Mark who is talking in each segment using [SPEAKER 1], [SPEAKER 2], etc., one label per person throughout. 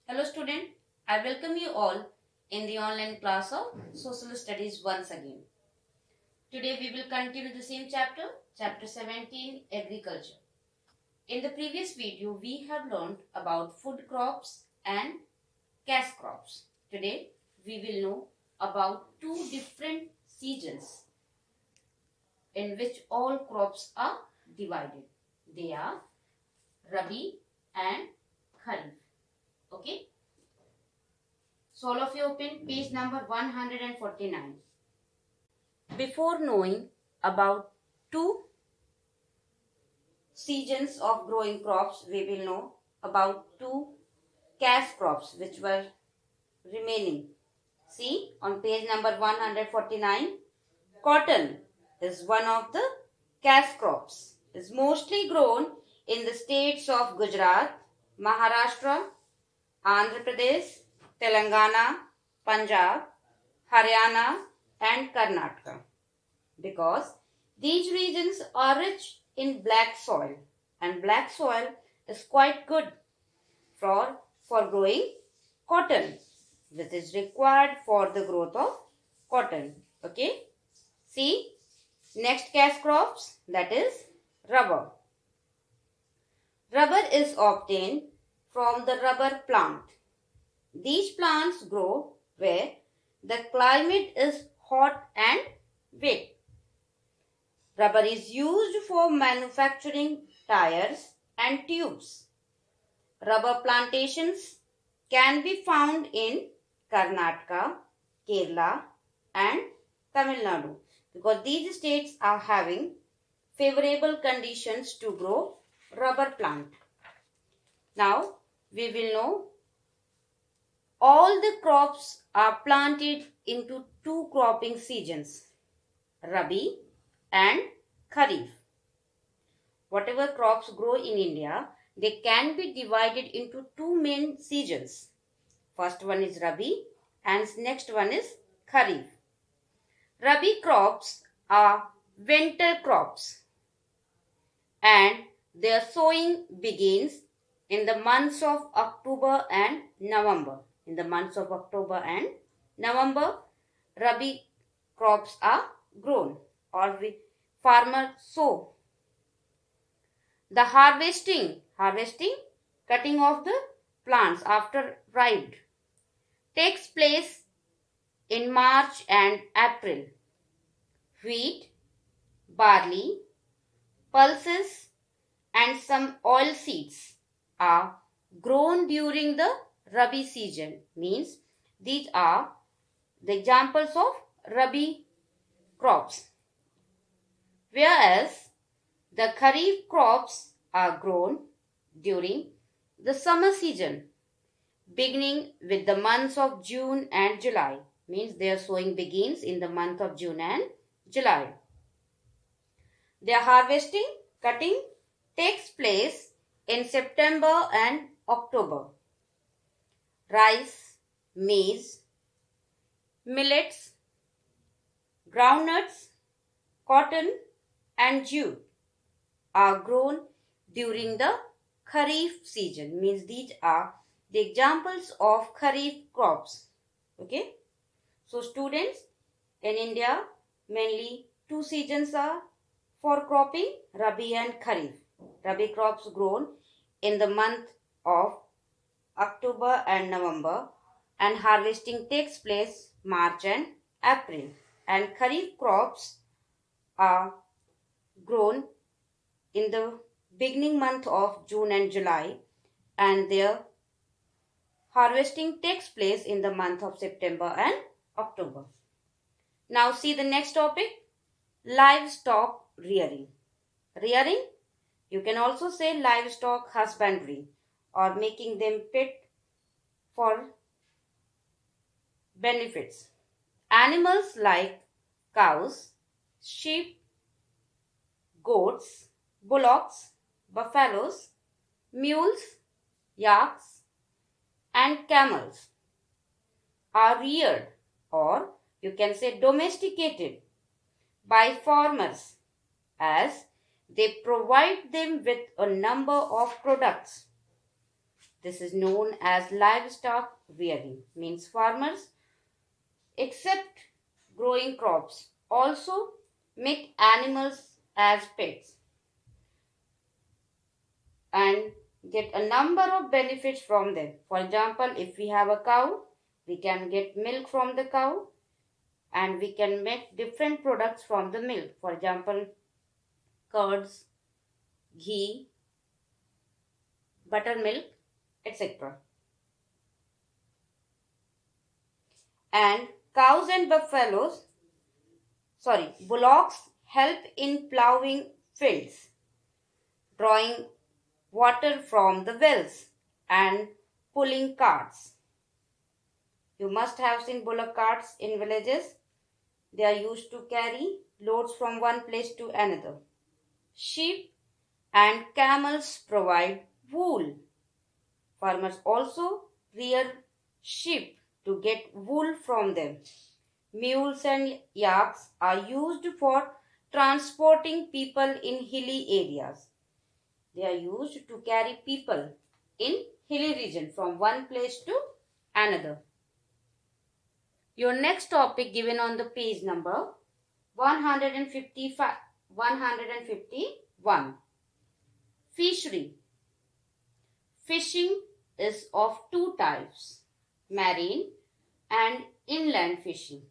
[SPEAKER 1] Hello student, I welcome you all in the online class of Social Studies once again. Today we will continue the same chapter, chapter 17, Agriculture. In the previous video we have learned about food crops and cash crops. Today we will know about two different seasons in which all crops are divided. They are Rabi and Kharif. Okay. So all of you open page number 149. Before knowing about two seasons of growing crops, we will know about two cash crops which were remaining. See on page number 149, cotton is one of the cash crops. It is mostly grown in the states of Gujarat, Maharashtra, Andhra Pradesh, Telangana, Punjab, Haryana and Karnataka, because these regions are rich in black soil and black soil is quite good for growing cotton, which is required for the growth of cotton. Okay. See, next cash crops, that is rubber. Rubber is obtained from the rubber plant. These plants grow where the climate is hot and wet. Rubber is used for manufacturing tires and tubes. Rubber plantations can be found in Karnataka, Kerala and Tamil Nadu, because these states are having favorable conditions to grow rubber plant. Now we will know all the crops are planted into two cropping seasons, Rabi and Kharif. Whatever crops grow in India, they can be divided into two main seasons. First one is Rabi and next one is Kharif. Rabi crops are winter crops and their sowing begins in the months of October and November. In the months of October and November, Rabi crops are grown or farmers sow. The harvesting, cutting of the plants after ripe, takes place in March and April. Wheat, barley, pulses and some oil seeds are grown during the Rabi season. Means these are the examples of Rabi crops. Whereas the Kharif crops are grown during the summer season, beginning with the months of June and July. Means their sowing begins in the month of June and July. Their harvesting, cutting takes place in September and October. Rice, maize, millets, groundnuts, cotton and jute are grown during the Kharif season. Means these are the examples of Kharif crops. Okay. So students, in India mainly two seasons are for cropping, Rabi and Kharif. Rabi crops grown in the month of October and November and harvesting takes place March and April, and Kharif crops are grown in the beginning month of June and July and their harvesting takes place in the month of September and October. Now see the next topic, livestock rearing. Rearing, you can also say livestock husbandry or making them fit for benefits. Animals like cows, sheep, goats, bullocks, buffaloes, mules, yaks and camels are reared, or you can say domesticated, by farmers, as they provide them with a number of products. This is known as livestock rearing. Means farmers, except growing crops, also make animals as pets and get a number of benefits from them. For example, if we have a cow, we can get milk from the cow and we can make different products from the milk. For example, curds, ghee, buttermilk, etc. And cows and bullocks help in plowing fields, drawing water from the wells and pulling carts. You must have seen bullock carts in villages. They are used to carry loads from one place to another. Sheep and camels provide wool. Farmers also rear sheep to get wool from them. Mules and yaks are used for transporting people in hilly areas. They are used to carry people in hilly region from one place to another. Your next topic given on the page number 151. Fishery. Fishing is of two types, marine and inland fishing.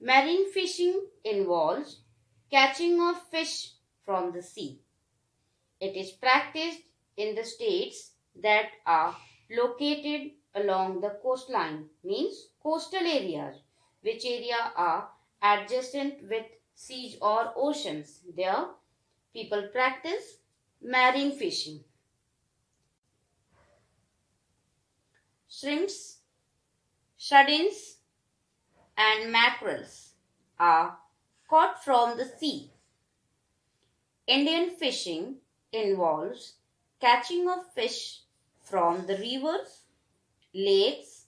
[SPEAKER 1] Marine fishing involves catching of fish from the sea. It is practiced in the states that are located along the coastline, means coastal areas, which area are adjacent with seas or oceans. There, people practice marine fishing. Shrimps, sardines, and mackerels are caught from the sea. Indian fishing involves catching of fish from the rivers, lakes,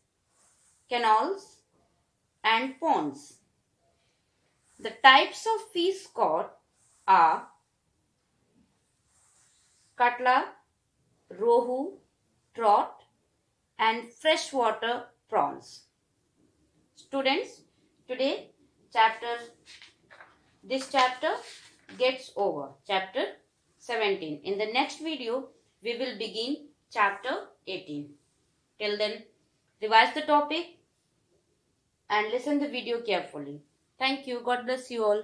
[SPEAKER 1] canals, and ponds. The types of fish caught are katla, rohu, trout, and freshwater prawns. Students, today this chapter gets over. Chapter 17. In the next video, we will begin chapter 18. Till then, revise the topic and listen the video carefully. Thank you. God bless you all.